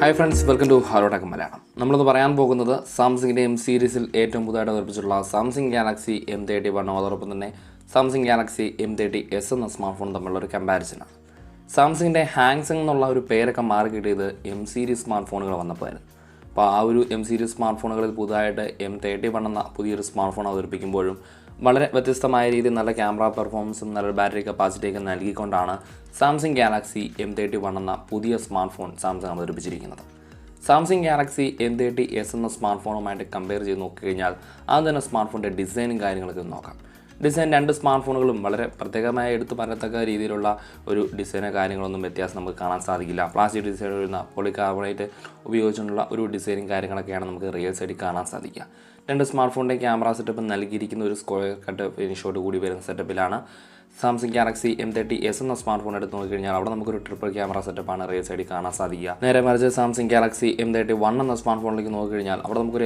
Hi friends, welcome to Malayalam. We will talk about Samsung M series Samsung Galaxy M31 and Samsung Galaxy M30s smartphone comparison. Samsung hangs M series smartphone. M series smartphone M31 smartphone വളരെ വ്യത്യസ്തമായ രീതിയിൽ നല്ല camera പെർഫോമൻസും നല്ല battery കപ്പാസിറ്റിയൊക്കെ നൽകിക്കൊണ്ടാണ് Samsung Galaxy M31 എന്ന പുതിയ smart phone Samsung അവതരിപ്പിച്ചിരിക്കുന്നത്. Samsung Galaxy M30s എന്ന സ്മാർട്ട് ഫോണുമായിട്ട് കമ്പയർ ചെയ്ത് നോക്കിക്കഴിഞ്ഞാൽ ആദ്യം തന്നെ സ്മാർട്ട് ഫോണിൻ്റെ ഡിസൈനും കാര്യങ്ങളൊക്കെ നോക്കാം. ഡിസൈൻ രണ്ട് സ്മാർട്ട് ഫോണുകളും വളരെ പ്രത്യേകമായി എടുത്തു പറയത്തക്ക രീതിയിലുള്ള ഒരു ഡിസൈനോ കാര്യങ്ങളൊന്നും വ്യത്യാസം നമുക്ക് കാണാൻ സാധിക്കില്ല. പ്ലാസ്റ്റിക് ഡിസൈൻ വരുന്ന പോളികാർബണേറ്റ് ഉപയോഗിച്ചുകൊണ്ടുള്ള ഒരു ഡിസൈനും കാര്യങ്ങളൊക്കെയാണ് നമുക്ക് റിയൽ സൈഡിൽ കാണാൻ സാധിക്കുക. രണ്ട് സ്മാർട്ട് ഫോണിൻ്റെ ക്യാമറ സെറ്റപ്പ് നൽകിയിരിക്കുന്ന ഒരു സ്ക്വയർ കട്ട് ഫിനിഷോട് കൂടി വരുന്ന സെറ്റപ്പിലാണ് സാംസങ് ഗാലക്സി M30s എന്ന സ്മാർട്ട് ഫോൺ എടുത്ത് നോക്കിക്കഴിഞ്ഞാൽ അവിടെ നമുക്കൊരു ട്രിപ്പിൾ ക്യാമറ സെറ്റപ്പാണ് റിയൽ സൈഡിൽ കാണാൻ സാധിക്കുക. നേരെ മറിച്ച് സാംസങ് ഗാലക്സി M31 എന്ന സ്മാർട്ട് ഫോണിലേക്ക് നോക്കിക്കഴിഞ്ഞാൽ അവിടെ നമുക്കൊരു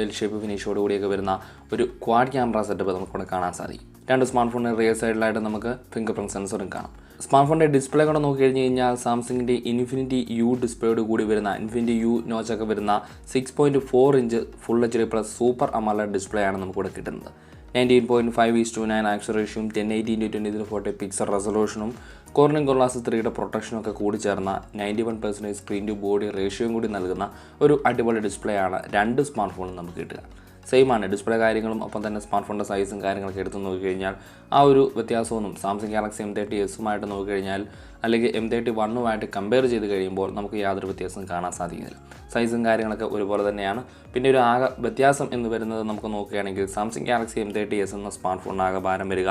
എൽ ഷേപ്പ് ഫിനിഷോട് കൂടിയൊക്കെ വരുന്ന ഒരു ക്വാഡ് ക്യാമറ സെറ്റപ്പ് നമുക്കിവിടെ കാണാൻ സാധിക്കും. രണ്ട് സ്മാർട്ട് ഫോണിന് റിയൽ സൈഡിലായിട്ട് നമുക്ക് ഫിംഗർ പ്രിന്റ് സെൻസറും കാണാം. സ്മാർട്ട് ഫോണിൻ്റെ ഡിസ്പ്ലേ കൊണ്ട് നോക്കിക്കഴിഞ്ഞ് കഴിഞ്ഞാൽ സാംസങ്ങിൻ്റെ ഇൻഫിനിറ്റി യു ഡിസ്പ്ലേയോട് കൂടി വരുന്ന ഇൻഫിനിറ്റി യു നോച്ചൊക്കെ വരുന്ന 6.4 inch full HD plus super AMOLED display ആണ് നമുക്കിവിടെ കിട്ടുന്നത്. 19.5:9 ആക്സ്പെക്ട് റേഷ്യോയും 1080x2040 പിക്സൽ റെസൊല്യൂഷനും കോർണിംഗ് ഗ്ലാസ് 3യുടെ പ്രൊട്ടക്ഷനും ഒക്കെ കൂടി ചേർന്ന 91% സ്ക്രീൻ ടു ബോഡി റേഷ്യോയും കൂടി നൽകുന്ന ഒരു അടിപൊളി ഡിസ്പ്ലേ ആണ് രണ്ട് സ്മാർട്ട് ഫോണും നമുക്ക് കിട്ടുക. സെയിം ആണ് ഡിസ്പ്ലേ കാര്യങ്ങളും ഒപ്പം തന്നെ സ്മാർട്ട് ഫോണിൻ്റെ സൈസും കാര്യങ്ങളൊക്കെ എടുത്ത് നോക്കിക്കഴിഞ്ഞാൽ ആ ഒരു വ്യത്യാസമൊന്നും സാംസങ് ഗാലക്സി M30s നോക്കിക്കഴിഞ്ഞാൽ അല്ലെങ്കിൽ M31 കമ്പയർ ചെയ്ത് കഴിയുമ്പോൾ നമുക്ക് യാതൊരു വ്യത്യാസവും കാണാൻ സാധിക്കുന്നില്ല. സൈസും കാര്യങ്ങളൊക്കെ ഒരുപോലെ തന്നെയാണ്. പിന്നെ ഒരു ആകെ വ്യത്യാസം എന്ന് വരുന്നത് നമുക്ക് നോക്കുകയാണെങ്കിൽ സാംസങ് ഗാലക്സി M30s എന്ന സ്മാർട്ട് ഫോണിന് ആകെ ഭാരം വരിക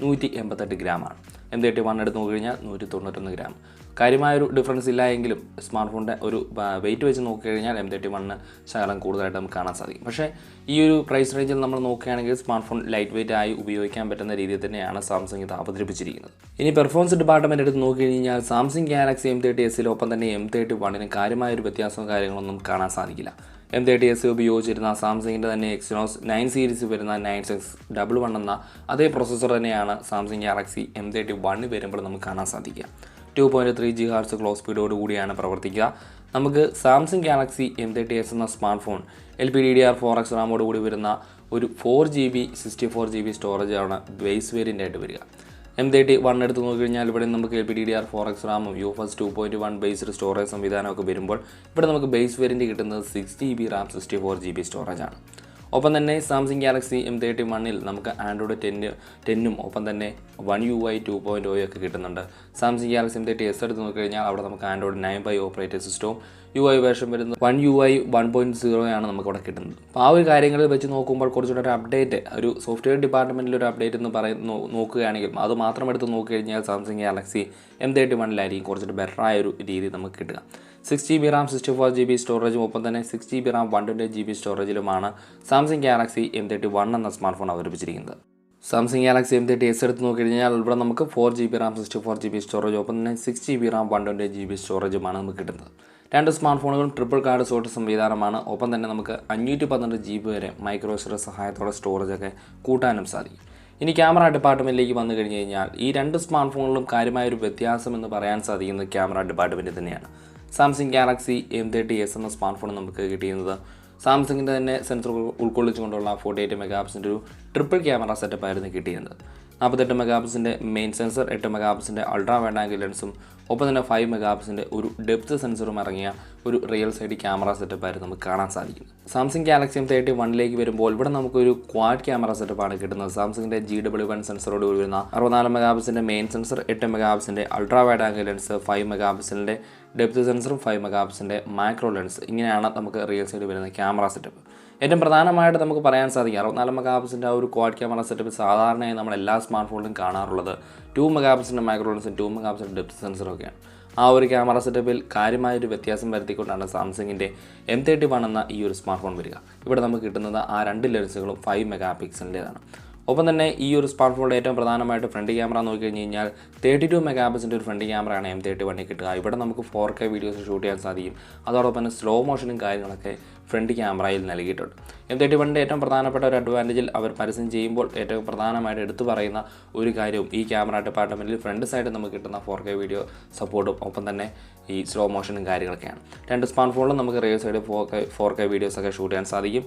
188 ഗ്രാമാണ്. M31 എടുത്ത് നോക്കിക്കഴിഞ്ഞാൽ 191 ഗ്രാം. കാര്യമായൊരു ഡിഫറൻസ് ഇല്ല എങ്കിലും സ്മാർട്ട് ഫോണിൻ്റെ ഒരു വെയിറ്റ് വെച്ച് നോക്കിക്കഴിഞ്ഞാൽ M31 ശകലം കൂടുതലായിട്ട് നമുക്ക് കാണാൻ സാധിക്കും. പക്ഷേ ഈ ഒരു പ്രൈസ് റേഞ്ചിൽ നമ്മൾ നോക്കുകയാണെങ്കിൽ സ്മാർട്ട് ഫോൺ ലൈറ്റ് വെയിറ്റ് ആയി ഉപയോഗിക്കാൻ പറ്റുന്ന രീതിയിൽ തന്നെയാണ് സാംസങ് ഇത് അവതരിപ്പിച്ചിരിക്കുന്നത്. ഇനി പെർഫോമൻസ് ഡിപ്പാർട്ട്മെൻറ്റ് എടുത്ത് നോക്കിക്കഴിഞ്ഞാൽ സാംസങ് ഗാലക്സി M30s ഒപ്പം തന്നെ M31 കാര്യമായൊരു വ്യത്യാസവും കാര്യങ്ങളൊന്നും കാണാൻ സാധിക്കില്ല. M30s ഉപയോഗിച്ചിരുന്ന സാംസങ്ങിൻ്റെ തന്നെ Exynos 9 സീരീസ് വരുന്ന 9611 എന്ന അതേ പ്രൊസസ്സർ തന്നെയാണ് സാംസങ് ഗാലക്സി M31 വരുമ്പോൾ നമുക്ക് കാണാൻ സാധിക്കുക. 2.3 GHz ക്ലോക്ക് സ്പീഡോട് കൂടിയാണ് പ്രവർത്തിക്കുക. നമുക്ക് സാംസങ് ഗാലക്സി M30s എന്ന സ്മാർട്ട് ഫോൺ LPDDR4X റാമോട് കൂടി വരുന്ന ഒരു 4GB 64GB സ്റ്റോറേജാണ് ബേസ് വേരിയൻ്റ് ആയിട്ട് വരിക. M31 എടുത്ത് നോക്കിക്കഴിഞ്ഞാൽ ഇവിടെ നമുക്ക് LPDDR4X റാമും UFS 2.1 ബേസ്ഡ് സ്റ്റോറേജ് സംവിധാനമൊക്കെ വരുമ്പോൾ ഇവിടെ നമുക്ക് ബേസ് വേരിയൻ്റ് കിട്ടുന്നത് 6GB റാം 64GB സ്റ്റോറേജാണ്. ഒപ്പം തന്നെ സാംസങ് ഗാലക്സി M31 നമുക്ക് ആൻഡ്രോയിഡ് 10 ഒപ്പം തന്നെ One UI 2.0 ഒക്കെ കിട്ടുന്നുണ്ട്. സാംസങ് ഗാലക്സി M30s എടുത്ത് നോക്കിക്കഴിഞ്ഞാൽ അവിടെ നമുക്ക് ആൻഡ്രോയിഡ് 9 ഓപ്പറേറ്റിംഗ് സിസ്റ്റവും UI വേർഷൻ വരുന്നത് One UI 1.0 ആണ് നമുക്കവിടെ കിട്ടുന്നത്. അപ്പോൾ ആ ഒരു കാര്യങ്ങൾ വെച്ച് നോക്കുമ്പോൾ കുറച്ചുകൂടെ ഒരു അപ്ഡേറ്റ് ഒരു സോഫ്റ്റ്വെയർ ഡിപ്പാർട്ട്മെൻറ്റിൽ ഒരു അപ്ഡേറ്റ് എന്ന് നോക്കുകയാണെങ്കിൽ അത് മാത്രം എടുത്ത് നോക്കിക്കഴിഞ്ഞാൽ സാംസങ് ഗാലക്സി M31 കുറച്ചുകൂടി ബെറ്ററായ ഒരു രീതി നമുക്ക് കിട്ടുക. 6GB റാം 64GB സ്റ്റോറേജും ഒപ്പം തന്നെ 6GB Ram 128GB സ്റ്റോറേജിലുമാണ് Samsung Galaxy M31 എന്ന സ്മാർട്ട് ഫോൺ അവതരിപ്പിച്ചിരിക്കുന്നത്. സാംസങ് ഗാലക്സി M30s എടുത്ത് നോക്കിക്കഴിഞ്ഞാൽ ഇവിടെ നമുക്ക് 4GB റാം 64GB സ്റ്റോറേജ് ഒപ്പം തന്നെ 6GB റാം 128GB സ്റ്റോറേജുമാണ് നമുക്ക് കിട്ടുന്നത്. രണ്ട് സ്മാർട്ട് ഫോണുകളും ട്രിപ്പിൾ കാർഡ് സോർട്ട് സംവിധാനമാണ്. ഒപ്പം തന്നെ നമുക്ക് 512GB വരെ മൈക്രോ SD സഹായത്തോടെ സ്റ്റോറേജൊക്കെ കൂട്ടാനും സാധിക്കും. ഇനി ക്യാമറ ഡിപ്പാർട്ട്മെൻറ്റിലേക്ക് വന്നു കഴിഞ്ഞ് കഴിഞ്ഞാൽ ഈ രണ്ട് സ്മാർട്ട് ഫോണുകളും കാര്യമായൊരു വ്യത്യാസം എന്ന് പറയാൻ സാധിക്കുന്നത് ക്യാമറ ഡിപ്പാർട്ട്മെൻറ്റ് തന്നെയാണ്. സാംസങ് ഗാലക്സി M30s എന്ന സ്മാർട്ട് ഫോൺ നമുക്ക് കിട്ടിയിരുന്നത് സാംസങ്ങിൻ്റെ തന്നെ സെൻസർ ഉൾക്കൊള്ളിച്ചുകൊണ്ടുള്ള 48 മെഗാപിക്സലിൻ്റെ ഒരു ട്രിപ്പിൾ ക്യാമറ സെറ്റപ്പായിരുന്നു കിട്ടിയിരുന്നത്. 48 മെഗാപിക്സലിൻ്റെ മെയിൻ സെൻസർ, 8 മെഗാപിക്സലിൻ്റെ അൾട്രാ വൈഡ് ആംഗിൾ ലെൻസും ഒപ്പം തന്നെ 5 മെഗാപിക്സലിൻ്റെ ഒരു ഡെപ്ത് സെൻസറും ഇറങ്ങിയ ഒരു റിയൽ സൈഡ് ക്യാമറ സെറ്റപ്പായിരുന്നു നമുക്ക് കാണാൻ സാധിക്കുന്നത്. സാംസങ് ഗാലക്സി M31 വരുമ്പോൾ ഇവിടെ നമുക്കൊരു ക്വാഡ് ക്യാമറ സെറ്റപ്പാണ് കിട്ടുന്നത്. സാംസങ്ങിൻ്റെ GW1 സെൻസറോട് വരുന്ന 64 മെഗാപിക്സലിൻ്റെ മെയിൻ സെൻസർ, 8 മെഗാപിക്സലിൻ്റെ അൾട്രാ വൈഡ് ആംഗിൾ ലെൻസ്, 5 മെഗാപിക്സലിൻ്റെ ഡെപ്ത് സെൻസറും 5 മെഗാപിക്സലിൻ്റെ മാക്രോ ലെൻസ്, ഇങ്ങനെയാണ് നമുക്ക് റിയൽ സൈഡ് വരുന്ന ക്യാമറ സെറ്റപ്പ്. ഏറ്റവും പ്രധാനമായിട്ട് നമുക്ക് പറയാൻ സാധിക്കും 64 മെഗാപിക്സലിൻ്റെ ആ ഒരു ക്വാഡ് ക്യാമറ സെറ്റപ്പ് സാധാരണയായി നമ്മൾ എല്ലാ സ്മാർട്ട് ഫോണിലും കാണാറുള്ളത് 2 മെഗാപിക്സലിൻ്റെ മൈക്രോ ലെൻസും 2 മെഗാപിക്സലിൻ്റെ ഡെപ്ത് സെൻസറും ഒക്കെയാണ്. ആ ഒരു ക്യാമറ സെറ്റപ്പിൽ കാര്യമായൊരു വ്യത്യാസം വരുത്തിക്കൊണ്ടാണ് സാംസങ്ങിൻ്റെ M31 എന്ന ഈ ഒരു സ്മാർട്ട് ഫോൺ വരിക. ഇവിടെ നമുക്ക് കിട്ടുന്നത് ആ രണ്ട് ലെൻസുകളും 5 മെഗാപിക്സലിൻ്റെതാണ്. ഒപ്പം തന്നെ ഈ ഒരു സ്മാർട്ട് ഫോണിൻ്റെ ഏറ്റവും പ്രധാനമായിട്ട് ഫ്രണ്ട് ക്യാമറ നോക്കിക്കഴിഞ്ഞ് കഴിഞ്ഞാൽ 32 മെഗാപിക്സലിൻ്റെ ഒരു ഫ്രണ്ട് ക്യാമറയാണ് M31 കിട്ടുക. ഇവിടെ നമുക്ക് 4K വീഡിയോസ് ഷൂട്ട് ചെയ്യാൻ സാധിക്കും. അതോടൊപ്പം തന്നെ സ്ലോ മോഷനും കാര്യങ്ങളൊക്കെ ഫ്രണ്ട് ക്യാമറയിൽ നൽകിയിട്ടുണ്ട്. M31ൻ്റെ ഏറ്റവും പ്രധാനപ്പെട്ട ഒരു അഡ്വാൻറ്റേജിൽ അവർ പരസ്യം ചെയ്യുമ്പോൾ ഏറ്റവും പ്രധാനമായിട്ട് എടുത്തു പറയുന്ന ഒരു കാര്യവും ഈ ക്യാമറ ഡിപ്പാർട്ട്മെൻറ്റിൽ ഫ്രണ്ട് സൈഡ് നമുക്ക് കിട്ടുന്ന 4K വീഡിയോ സപ്പോർട്ടും ഒപ്പം തന്നെ ഈ സ്ലോ മോഷനും കാര്യങ്ങളൊക്കെയാണ്. രണ്ട് സ്മാർട്ട് ഫോണിലും നമുക്ക് റിയർ സൈഡ് 4K വീഡിയോസൊക്കെ ഷൂട്ട് ചെയ്യാൻ സാധിക്കും.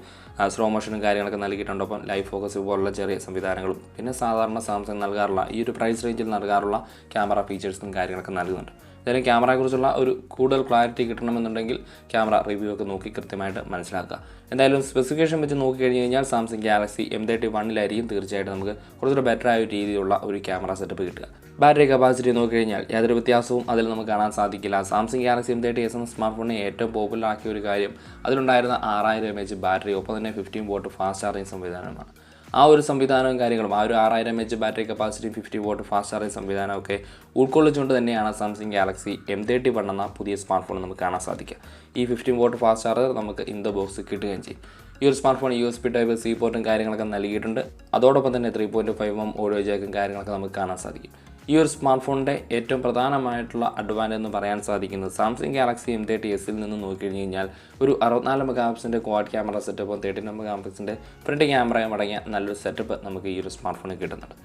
സ്ലോ മോഷനും കാര്യങ്ങളൊക്കെ നൽകിയിട്ടുണ്ട്. ഒപ്പം ലൈവ് ഫോക്കസ് പോലുള്ള ചെറിയ സംവിധാനങ്ങളും പിന്നെ സാധാരണ സാംസങ് നൽകാറുള്ള ഈ ഒരു പ്രൈസ് റേഞ്ചിൽ നൽകാറുള്ള ക്യാമറ ഫീച്ചേഴ്സും കാര്യങ്ങളൊക്കെ നൽകുന്നുണ്ട്. എന്തായാലും ക്യാമറയെക്കുറിച്ചുള്ള ഒരു കൂടുതൽ ക്ലാരിറ്റി കിട്ടണമെന്നുണ്ടെങ്കിൽ ക്യാമറ റിവ്യൂ ഒക്കെ നോക്കി കൃത്യമായിട്ട് മനസ്സിലാക്കുക. എന്തായാലും സ്പെസിഫിക്കേഷൻ വെച്ച് നോക്കിക്കഴിഞ്ഞ് കഴിഞ്ഞാൽ സാംസങ് ഗാലക്സി M31 തീർച്ചയായിട്ടും നമുക്ക് കുറച്ചുകൂടെ ബെറ്റർ ആയ രീതിയിലുള്ള ഒരു ക്യാമറ സെറ്റപ്പ് കിട്ടുക. ബാറ്ററി കപ്പാസിറ്റി നോക്കിക്കഴിഞ്ഞാൽ യാതൊരു വ്യത്യാസവും അതിൽ നമുക്ക് കാണാൻ സാധിക്കില്ല. സാംസങ് ഗാലക്സി M30s എന്ന സ്മാർട്ട് ഫോണിനെ ഏറ്റവും പോപ്പുലർ ആക്കിയ ഒരു കാര്യം അതിലുണ്ടായിരുന്ന 6000 mAh ബാറ്ററി ഒപ്പം തന്നെ 15 വാട്ട് ഫാസ്റ്റ് ചാർജിങ് സംവിധാനമാണ്. ആ ഒരു സംവിധാനവും കാര്യങ്ങളും ആ ഒരു 6000 mAh battery capacity 50 watt fast charging സംവിധാനമൊക്കെ ഉൾക്കൊള്ളിച്ചുകൊണ്ട് തന്നെയാണ് സാംസങ് ഗാലക്സി M31 എന്ന പുതിയ സ്മാർട്ട് ഫോൺ നമുക്ക് കാണാൻ സാധിക്കുക. ഈ 15 വാട്ട് ഫാസ്റ്റ് ചാർജർ നമുക്ക് ഇൻ ദ ബോക്സ് കിട്ടുകയും ചെയ്യും. ഈ ഒരു സ്മാർട്ട് ഫോൺ USB Type-C പോർട്ടും കാര്യങ്ങളൊക്കെ നൽകിയിട്ടുണ്ട്. അതോടൊപ്പം തന്നെ 3.5mm ഓഡിയോ ജാക്കും കാര്യങ്ങളൊക്കെ നമുക്ക് കാണാൻ സാധിക്കും. ഈ ഒരു സ്മാർട്ട് ഫോണിൻ്റെ ഏറ്റവും പ്രധാനമായിട്ടുള്ള അഡ്വാൻറ്റേജ് എന്ന് പറയാൻ സാധിക്കുന്നത് സാംസങ് ഗാലക്സി M30sൽ നിന്ന് നോക്കിക്കഴിഞ്ഞ് കഴിഞ്ഞാൽ ഒരു 64 മെഗാപിക്സലിൻ്റെ ക്വാഡ് ക്യാമറ സെറ്റപ്പും 13 മെഗാപിക്സലിൻ്റെ ഫ്രണ്ട് ക്യാമറയും അടങ്ങിയ നല്ലൊരു സെറ്റപ്പ് നമുക്ക് ഈ ഒരു സ്മാർട്ട് ഫോണിൽ കിട്ടുന്നുണ്ട്.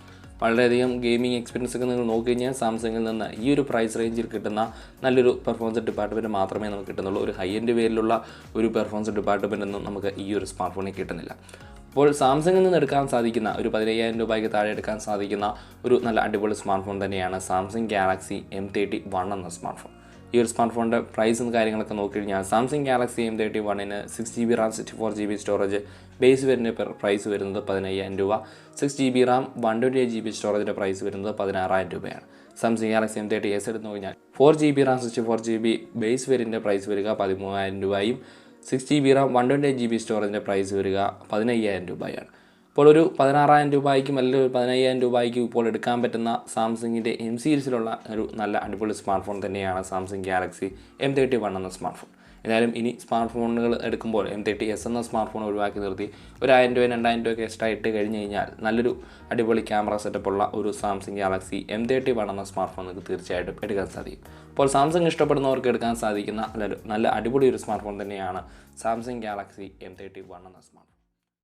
വളരെയധികം ഗെയിമിംഗ് എക്സ്പീരിയൻസ് ഒക്കെ നിങ്ങൾ നോക്കിക്കഴിഞ്ഞാൽ സാംസങ്ങിൽ നിന്ന് ഈ ഒരു പ്രൈസ് റേഞ്ചിൽ കിട്ടുന്ന നല്ലൊരു പെർഫോമൻസ് ഡിപ്പാർട്ട്മെൻറ്റ് മാത്രമേ നമുക്ക് കിട്ടുന്നുള്ളൂ. ഒരു ഹൈ എൻഡ് പേരിലുള്ള ഒരു പെർഫോമൻസ് ഡിപ്പാർട്ട്മെൻറ്റൊന്നും നമുക്ക് ഈ ഒരു സ്മാർട്ട് ഫോണിൽ കിട്ടുന്നില്ല. അപ്പോൾ സാംസങ്ങിൽ നിന്ന് എടുക്കാൻ സാധിക്കുന്ന ഒരു 15000 രൂപയ്ക്ക് താഴെ എടുക്കാൻ സാധിക്കുന്ന ഒരു നല്ല അടിപൊളി സ്മാർട്ട് ഫോൺ തന്നെയാണ് സാംസങ് ഗാലക്സി M31 എന്ന സ്മാർട്ട് ഫോൺ. ഈ ഒരു സ്മാർട്ട് ഫോണിൻ്റെ പ്രൈസും കാര്യങ്ങളൊക്കെ നോക്കിക്കഴിഞ്ഞാൽ സാംസങ് ഗാലക്സി M31ന് 6GB RAM 64GB storage base variant price വരുന്നത് 15000 രൂപ. 6GB RAM 128GB സ്റ്റോറേജിൻ്റെ പ്രൈസ് വരുന്നത് 16000 രൂപയാണ്. സാംസങ് ഗാലക്സി M30s എടുത്ത് നോക്കിയാൽ 4GB RAM 64GB base variant price വരിക 13000 രൂപയും 6GB RAM 128GB സ്റ്റോറേജിൻ്റെ പ്രൈസ് വരിക 15000 രൂപയാണ്. അപ്പോൾ ഒരു 16000 രൂപയ്ക്കും അല്ലെങ്കിൽ ഒരു 15000 രൂപയ്ക്കും ഇപ്പോൾ എടുക്കാൻ പറ്റുന്ന സാംസങ്ങിൻ്റെ M സീരീസിലുള്ള ഒരു നല്ല അടിപൊളി സ്മാർട്ട് ഫോൺ തന്നെയാണ് സാംസങ് ഗാലക്സി M31 എന്ന സ്മാർട്ട് ഫോൺ. ഏതായാലും ഇനി സ്മാർട്ട് ഫോണുകൾ എടുക്കുമ്പോൾ M30s എന്ന സ്മാർട്ട് ഫോൺ ഒഴിവാക്കി നിർത്തി ഒരു 1000 രൂപ 2000 രൂപയൊക്കെ എക്സ്ട്രാ ഇട്ട് കഴിഞ്ഞ് കഴിഞ്ഞാൽ നല്ലൊരു അടിപൊളി ക്യാമറ സെറ്റപ്പുള്ള ഒരു സാംസങ് ഗാലക്സി M31 എന്ന സ്മാർട്ട് ഫോൺ നിങ്ങൾക്ക് തീർച്ചയായിട്ടും എടുക്കാൻ സാധിക്കും. അപ്പോൾ സാംസങ് ഇഷ്ടപ്പെടുന്നവർക്ക് എടുക്കാൻ സാധിക്കുന്ന നല്ല അടിപൊളി ഒരു സ്മാർട്ട് ഫോൺ തന്നെയാണ് സാംസങ് ഗാലക്സി M31 എന്ന സ്മാർട്ട് ഫോൺ.